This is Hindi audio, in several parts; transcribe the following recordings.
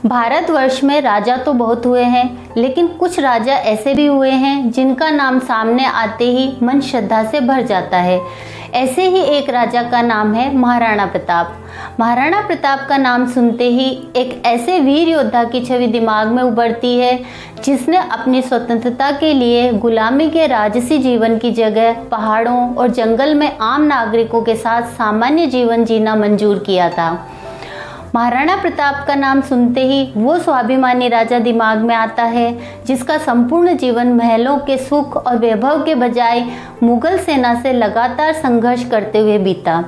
भारतवर्ष में राजा तो बहुत हुए हैं, लेकिन कुछ राजा ऐसे भी हुए हैं जिनका नाम सामने आते ही मन श्रद्धा से भर जाता है। ऐसे ही एक राजा का नाम है महाराणा प्रताप। महाराणा प्रताप का नाम सुनते ही एक ऐसे वीर योद्धा की छवि दिमाग में उभरती है जिसने अपनी स्वतंत्रता के लिए गुलामी के राजसी जीवन की जगह पहाड़ों और जंगल में आम नागरिकों के साथ सामान्य जीवन जीना मंजूर किया था। महाराणा प्रताप का नाम सुनते ही वो स्वाभिमानी राजा दिमाग में आता है जिसका संपूर्ण जीवन महलों के सुख और वैभव के बजाय मुगल सेना से लगातार संघर्ष करते हुए बीता।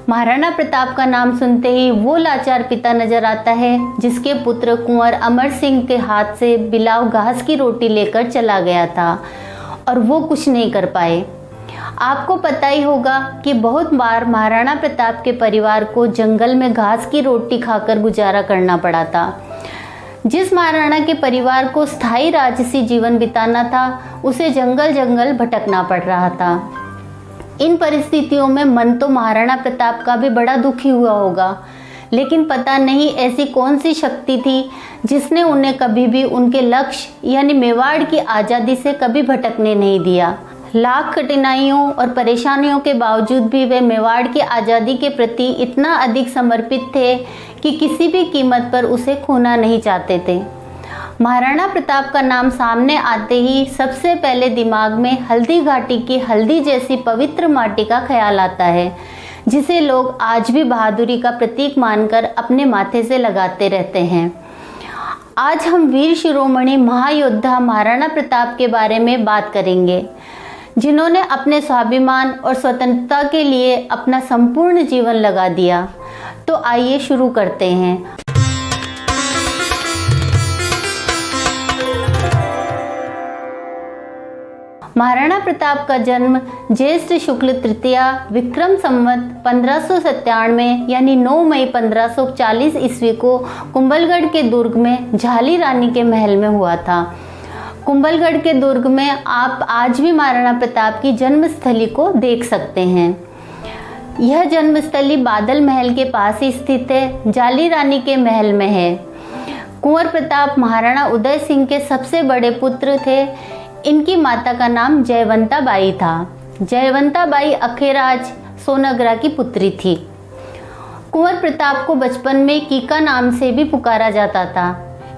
महाराणा प्रताप का नाम सुनते ही वो लाचार पिता नजर आता है जिसके पुत्र कुंवर अमर सिंह के हाथ से बिलाव घास की रोटी लेकर चला गया था और वो कुछ नहीं कर पाए। आपको पता ही होगा कि बहुत बार महाराणा प्रताप के परिवार को जंगल में घास की रोटी खाकर गुजारा करना पड़ा था। जिस महाराणा के परिवार को स्थायी राजसी जीवन बिताना था उसे जंगल जंगल भटकना पड़ रहा था। इन परिस्थितियों में मन तो महाराणा प्रताप का भी बड़ा दुखी हुआ होगा, लेकिन पता नहीं ऐसी कौन सी शक्ति थी जिसने उन्हें कभी भी उनके लक्ष्य यानी मेवाड़ की आज़ादी से कभी भटकने नहीं दिया। लाख कठिनाइयों और परेशानियों के बावजूद भी वे मेवाड़ की आज़ादी के प्रति इतना अधिक समर्पित थे कि किसी भी कीमत पर उसे खोना नहीं चाहते थे। महाराणा प्रताप का नाम सामने आते ही सबसे पहले दिमाग में हल्दी घाटी की हल्दी जैसी पवित्र माटी का ख्याल आता है, जिसे लोग आज भी बहादुरी का प्रतीक मानकर अपने माथे से लगाते रहते हैं। आज हम वीर शिरोमणि महायोद्धा महाराणा प्रताप के बारे में बात करेंगे, जिन्होंने अपने स्वाभिमान और स्वतंत्रता के लिए अपना संपूर्ण जीवन लगा दिया। तो आइए शुरू करते हैं। महाराणा प्रताप का जन्म ज्येष्ठ शुक्ल तृतीया विक्रम संवत 1597 यानी 9 मई 1540 ईस्वी को कुंभलगढ़ के दुर्ग में झाली रानी के महल में हुआ था। कुंभलगढ़ के दुर्ग में आप आज भी महाराणा प्रताप की जन्मस्थली को देख सकते हैं। यह जन्मस्थली बादल महल के पास ही स्थित है, जाली रानी के महल में है। कुंवर प्रताप महाराणा उदय सिंह के सबसे बड़े पुत्र थे। इनकी माता का नाम जयवंता बाई था। जयवंता बाई अखेराज सोनगरा की पुत्री थी। कुंवर प्रताप को बचपन में कीका नाम से भी पुकारा जाता था।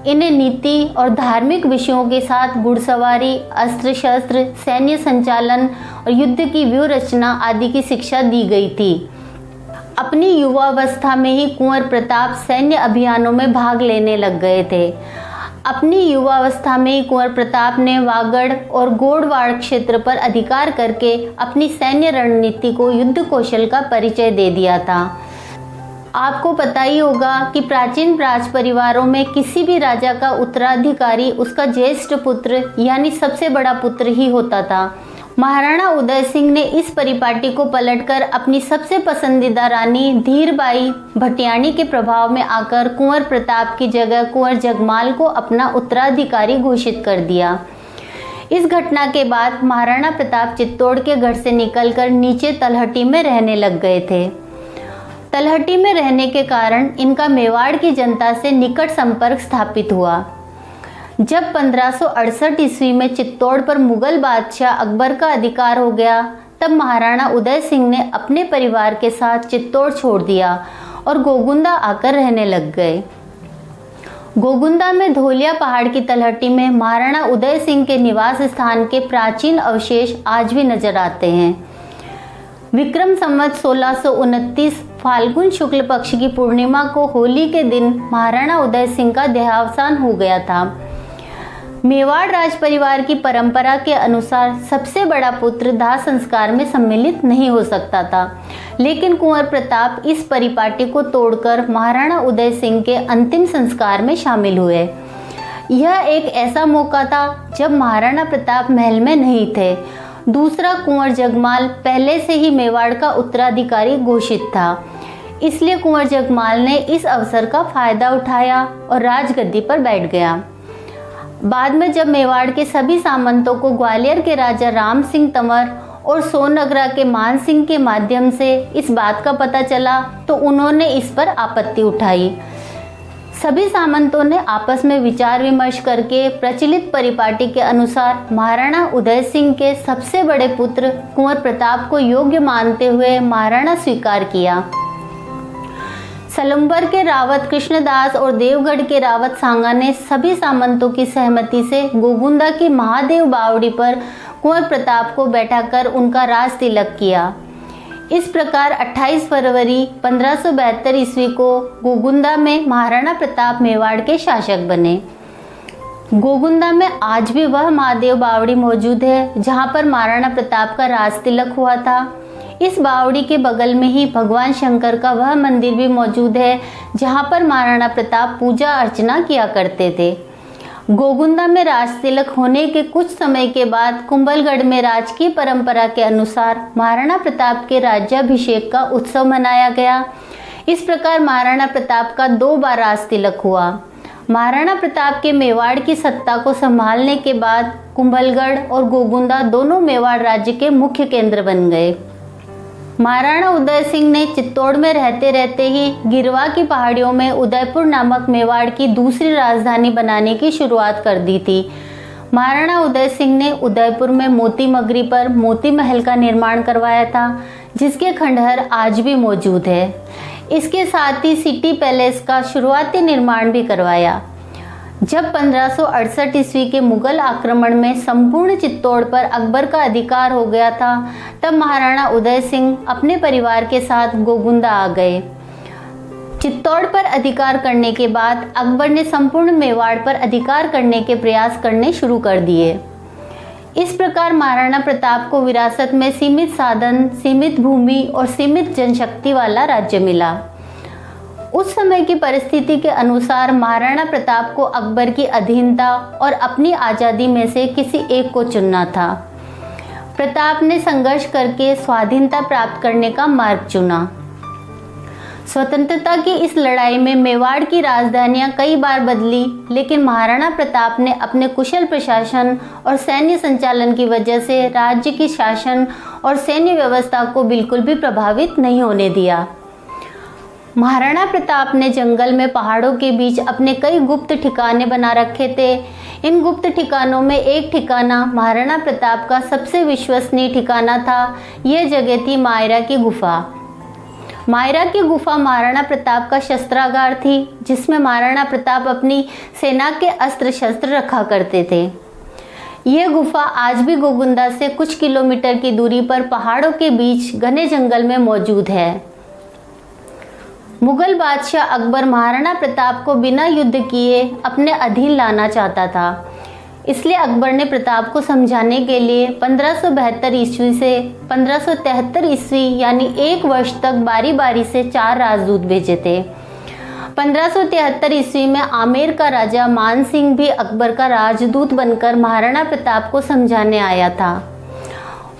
इन्हें नीति और धार्मिक विषयों के साथ घुड़सवारी, अस्त्र शस्त्र, सैन्य संचालन और युद्ध की व्यूह रचना आदि की शिक्षा दी गई थी। अपनी युवावस्था में ही कुंवर प्रताप सैन्य अभियानों में भाग लेने लग गए थे। अपनी युवावस्था में ही कुंवर प्रताप ने वागड़ और गोड़वाड़ क्षेत्र पर अधिकार करके अपनी सैन्य रणनीति को युद्ध कौशल का परिचय दे दिया था। आपको पता ही होगा कि प्राचीन राज परिवारों में किसी भी राजा का उत्तराधिकारी उसका ज्येष्ठ पुत्र यानी सबसे बड़ा पुत्र ही होता था। महाराणा उदय सिंह ने इस परिपाटी को पलटकर अपनी सबसे पसंदीदा रानी धीरबाई भटियाणी के प्रभाव में आकर कुंवर प्रताप की जगह कुंवर जगमाल को अपना उत्तराधिकारी घोषित कर दिया। इस घटना के बाद महाराणा प्रताप चित्तौड़ के गढ़ से निकलकर नीचे तलहटी में रहने लग गए थे। तलहटी में रहने के कारण इनका मेवाड़ की जनता से निकट संपर्क स्थापित हुआ। जब 1568 ईस्वी में चित्तौड़ पर मुगल बादशाह अकबर का अधिकार हो गया, तब महाराणा उदय सिंह ने अपने परिवार के साथ चित्तौड़ छोड़ दिया और गोगुंदा आकर रहने लग गए। गोगुंदा में धोलिया पहाड़ की तलहटी में महाराणा उदय सिंह के निवास स्थान के प्राचीन अवशेष आज भी नजर आते हैं। विक्रम संवत 1629 फाल्गुन शुक्ल पक्ष की पूर्णिमा को होली के दिन महाराणा उदय सिंह का देहावसान हो गया था। मेवाड़ राज परिवार की परंपरा के अनुसार सबसे बड़ा पुत्र दाह संस्कार में सम्मिलित नहीं हो सकता था, लेकिन कुंवर प्रताप इस परिपाटी को तोड़कर महाराणा उदय सिंह के अंतिम संस्कार में शामिल हुए। यह एक ऐसा मौका था जब महाराणा प्रताप महल में नहीं थे। दूसरा कुंवर जगमाल पहले से ही मेवाड़ का उत्तराधिकारी घोषित था, इसलिए कुंवर जगमाल ने इस अवसर का फायदा उठाया और राजगद्दी पर बैठ गया। बाद में जब मेवाड़ के सभी सामंतों को ग्वालियर के राजा राम सिंह तंवर और सोनगरा के मान सिंह के माध्यम से इस बात का पता चला तो उन्होंने इस पर आपत्ति उठाई। सभी सामंतों ने आपस में विचार विमर्श करके प्रचलित परिपाटी के अनुसार महाराणा उदय सिंह के सबसे बड़े पुत्र कुंवर प्रताप को योग्य मानते हुए महाराणा स्वीकार किया। सलुम्बर के रावत कृष्णदास और देवगढ़ के रावत सांगा ने सभी सामंतों की सहमति से गोगुंदा की महादेव बावड़ी पर कुंवर प्रताप को बैठाकर उनका राज तिलक किया। इस प्रकार 28 फरवरी 1572 ईस्वी को गोगुंदा में महाराणा प्रताप मेवाड़ के शासक बने। गोगुंदा में आज भी वह महादेव बावड़ी मौजूद है जहां पर महाराणा प्रताप का राज तिलक हुआ था। इस बावड़ी के बगल में ही भगवान शंकर का वह मंदिर भी मौजूद है जहां पर महाराणा प्रताप पूजा अर्चना किया करते थे। गोगुंदा में राज तिलक होने के कुछ समय के बाद कुंभलगढ़ में राजकीय परंपरा के अनुसार महाराणा प्रताप के राज्याभिषेक का उत्सव मनाया गया। इस प्रकार महाराणा प्रताप का 2 बार राज तिलक हुआ। महाराणा प्रताप के मेवाड़ की सत्ता को संभालने के बाद कुंभलगढ़ और गोगुंदा दोनों मेवाड़ राज्य के मुख्य केंद्र बन गए। महाराणा उदय सिंह ने चित्तौड़ में रहते रहते ही गिरवा की पहाड़ियों में उदयपुर नामक मेवाड़ की दूसरी राजधानी बनाने की शुरुआत कर दी थी। महाराणा उदय सिंह ने उदयपुर में मोती मगरी पर मोती महल का निर्माण करवाया था, जिसके खंडहर आज भी मौजूद है। इसके साथ ही सिटी पैलेस का शुरुआती निर्माण भी करवाया। जब 1568 ईस्वी के मुगल आक्रमण में संपूर्ण चित्तौड़ पर अकबर का अधिकार हो गया था, तब महाराणा उदय सिंह अपने परिवार के साथ गोगुंदा आ गए। चित्तौड़ पर अधिकार करने के बाद अकबर ने संपूर्ण मेवाड़ पर अधिकार करने के प्रयास करने शुरू कर दिए। इस प्रकार महाराणा प्रताप को विरासत में सीमित साधन, सीमित भूमि और सीमित जनशक्ति वाला राज्य मिला। उस समय की परिस्थिति के अनुसार महाराणा प्रताप को अकबर की अधीनता और अपनी आज़ादी में से किसी एक को चुनना था। प्रताप ने संघर्ष करके स्वाधीनता प्राप्त करने का मार्ग चुना। स्वतंत्रता की इस लड़ाई में मेवाड़ की राजधानियां कई बार बदली, लेकिन महाराणा प्रताप ने अपने कुशल प्रशासन और सैन्य संचालन की वजह से राज्य की शासन और सैन्य व्यवस्था को बिल्कुल भी प्रभावित नहीं होने दिया। महाराणा प्रताप ने जंगल में पहाड़ों के बीच अपने कई गुप्त ठिकाने बना रखे थे। इन गुप्त ठिकानों में एक ठिकाना महाराणा प्रताप का सबसे विश्वसनीय ठिकाना था। यह जगह थी मायरा की गुफा। मायरा की गुफा महाराणा प्रताप का शस्त्रागार थी, जिसमें महाराणा प्रताप अपनी सेना के अस्त्र शस्त्र रखा करते थे। यह गुफा आज भी गोगुंदा से कुछ किलोमीटर की दूरी पर पहाड़ों के बीच घने जंगल में मौजूद है। मुगल बादशाह अकबर महाराणा प्रताप को बिना युद्ध किए अपने अधीन लाना चाहता था। इसलिए अकबर ने प्रताप को समझाने के लिए 1572 ईस्वी से 1573 ईस्वी यानी 1 वर्ष तक बारी बारी से 4 राजदूत भेजे थे। 1573 ईस्वी में आमेर का राजा मान सिंह भी अकबर का राजदूत बनकर महाराणा प्रताप को समझाने आया था।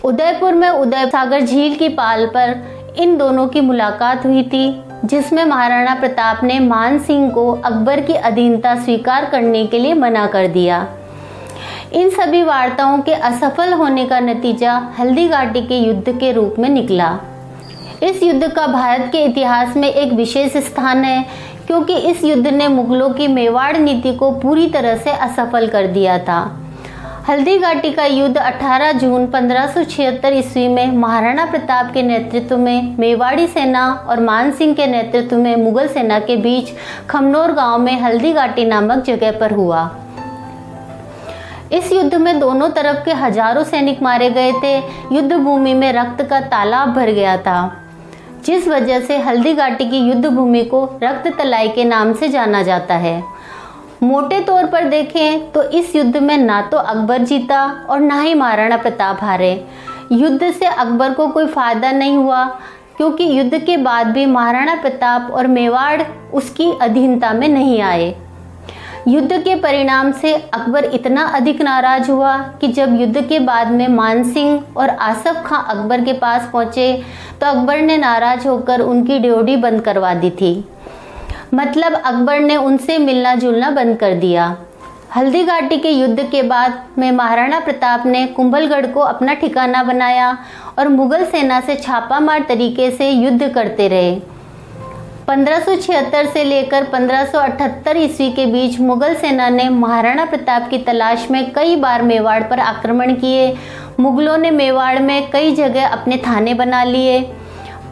उदयपुर में उदय सागर झील की पाल पर इन दोनों की मुलाकात हुई थी, जिसमें महाराणा प्रताप ने मान सिंह को अकबर की अधीनता स्वीकार करने के लिए मना कर दिया। इन सभी वार्ताओं के असफल होने का नतीजा हल्दी घाटी के युद्ध के रूप में निकला। इस युद्ध का भारत के इतिहास में एक विशेष स्थान है, क्योंकि इस युद्ध ने मुगलों की मेवाड़ नीति को पूरी तरह से असफल कर दिया था। हल्दी घाटी का युद्ध 18 जून 1576 ईस्वी में महाराणा प्रताप के नेतृत्व में मेवाड़ी सेना और मान सिंह के नेतृत्व में मुगल सेना के बीच खमनोर गांव में हल्दी घाटी नामक जगह पर हुआ। इस युद्ध में दोनों तरफ के हजारों सैनिक मारे गए थे। युद्ध भूमि में रक्त का तालाब भर गया था, जिस वजह से हल्दी घाटी की युद्ध भूमि को रक्त तलाई के नाम से जाना जाता है। मोटे तौर पर देखें तो इस युद्ध में ना तो अकबर जीता और ना ही महाराणा प्रताप हारे। युद्ध से अकबर को कोई फायदा नहीं हुआ, क्योंकि युद्ध के बाद भी महाराणा प्रताप और मेवाड़ उसकी अधीनता में नहीं आए। युद्ध के परिणाम से अकबर इतना अधिक नाराज हुआ कि जब युद्ध के बाद में मान सिंह और आसफ खां अकबर के पास पहुंचे तो अकबर ने नाराज होकर उनकी ड्योढ़ी बंद करवा दी थी। मतलब अकबर ने उनसे मिलना जुलना बंद कर दिया। हल्दी घाटी के युद्ध के बाद में महाराणा प्रताप ने कुंभलगढ़ को अपना ठिकाना बनाया और मुगल सेना से छापामार तरीके से युद्ध करते रहे। 1576 से लेकर 1578 ईस्वी के बीच मुगल सेना ने महाराणा प्रताप की तलाश में कई बार मेवाड़ पर आक्रमण किए। मुगलों ने मेवाड़ में कई जगह अपने थाने बना लिए।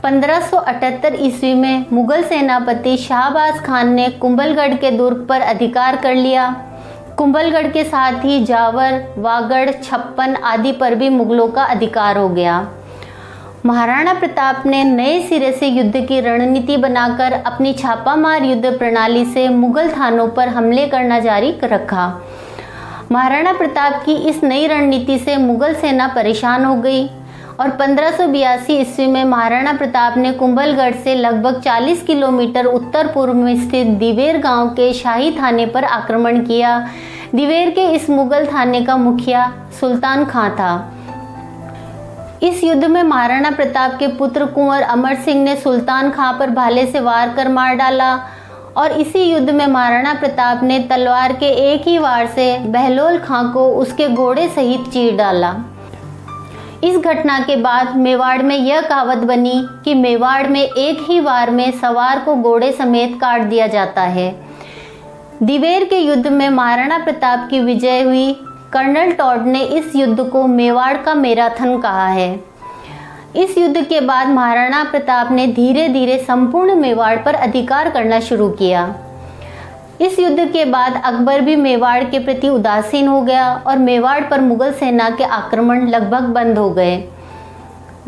1578 ईस्वी में मुगल सेनापति शाहबाज खान ने कुंभलगढ़ के दुर्ग पर अधिकार कर लिया। कुंभलगढ़ के साथ ही जावर, वागड़, छप्पन आदि पर भी मुगलों का अधिकार हो गया। महाराणा प्रताप ने नए सिरे से युद्ध की रणनीति बनाकर अपनी छापामार युद्ध प्रणाली से मुगल थानों पर हमले करना जारी रखा। महाराणा प्रताप की इस नई रणनीति से मुगल सेना परेशान हो गई और 1582 ईस्वी में महाराणा प्रताप ने कुंभलगढ़ से लगभग 40 किलोमीटर उत्तर पूर्व में स्थित दिवेर गांव के शाही थाने पर आक्रमण किया। दिवेर के इस मुगल थाने का मुखिया सुल्तान खां था। इस युद्ध में महाराणा प्रताप के पुत्र कुंवर अमर सिंह ने सुल्तान खां पर भाले से वार कर मार डाला और इसी युद्ध में महाराणा प्रताप ने तलवार के एक ही वार से बहलोल खां को उसके घोड़े सहित चीर डाला। इस घटना के बाद मेवाड़ में यह कहावत बनी कि मेवाड़ में एक ही वार में सवार को घोड़े समेत काट दिया जाता है। दिवेर के युद्ध में महाराणा प्रताप की विजय हुई। कर्नल टॉड ने इस युद्ध को मेवाड़ का मैराथन कहा है। इस युद्ध के बाद महाराणा प्रताप ने धीरे धीरे संपूर्ण मेवाड़ पर अधिकार करना शुरू किया। इस युद्ध के बाद अकबर भी मेवाड़ के प्रति उदासीन हो गया और मेवाड़ पर मुगल सेना के आक्रमण लगभग बंद हो गए।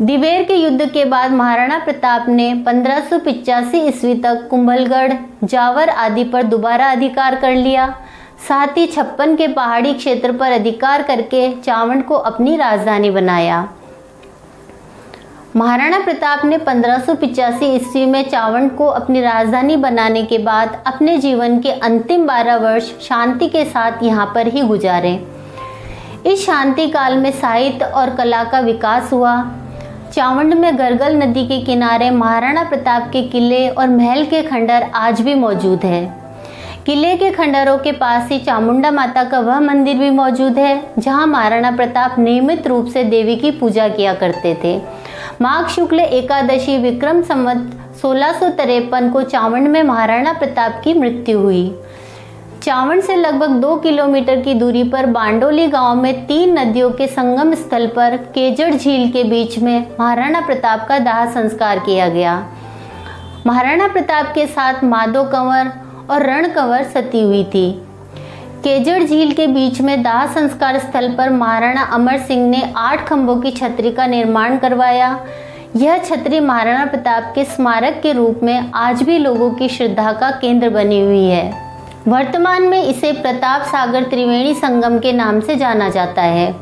दिवेर के युद्ध के बाद महाराणा प्रताप ने 1585 ईस्वी तक कुंभलगढ़, जावर आदि पर दोबारा अधिकार कर लिया। साथ ही छप्पन के पहाड़ी क्षेत्र पर अधिकार करके चावंड को अपनी राजधानी बनाया। महाराणा प्रताप ने 1585 ईस्वी में चावंड को अपनी राजधानी बनाने के बाद अपने जीवन के अंतिम 12 वर्ष शांति के साथ यहाँ पर ही गुजारे। इस शांति काल में साहित्य और कला का विकास हुआ। चावंड में गरगल नदी के किनारे महाराणा प्रताप के किले और महल के खंडर आज भी मौजूद है। किले के खंडरों के पास ही चामुंडा माता का वह मंदिर भी मौजूद है जहां महाराणा प्रताप नियमित रूप से देवी की पूजा किया करते थे। माघ शुक्ल एकादशी विक्रम संवत 1653 को चावंड में महाराणा प्रताप की मृत्यु हुई। चावंड से लगभग 2 किलोमीटर की दूरी पर बांडोली गांव में 3 नदियों के संगम स्थल पर केजड़ झील के बीच में महाराणा प्रताप का दाह संस्कार किया गया। महाराणा प्रताप के साथ माधो कंवर और रण कंवर सती हुई थी। केजड़ झील के बीच में दाह संस्कार स्थल पर महाराणा अमर सिंह ने 8 खंभों की छतरी का निर्माण करवाया। यह छतरी महाराणा प्रताप के स्मारक के रूप में आज भी लोगों की श्रद्धा का केंद्र बनी हुई है। वर्तमान में इसे प्रताप सागर त्रिवेणी संगम के नाम से जाना जाता है।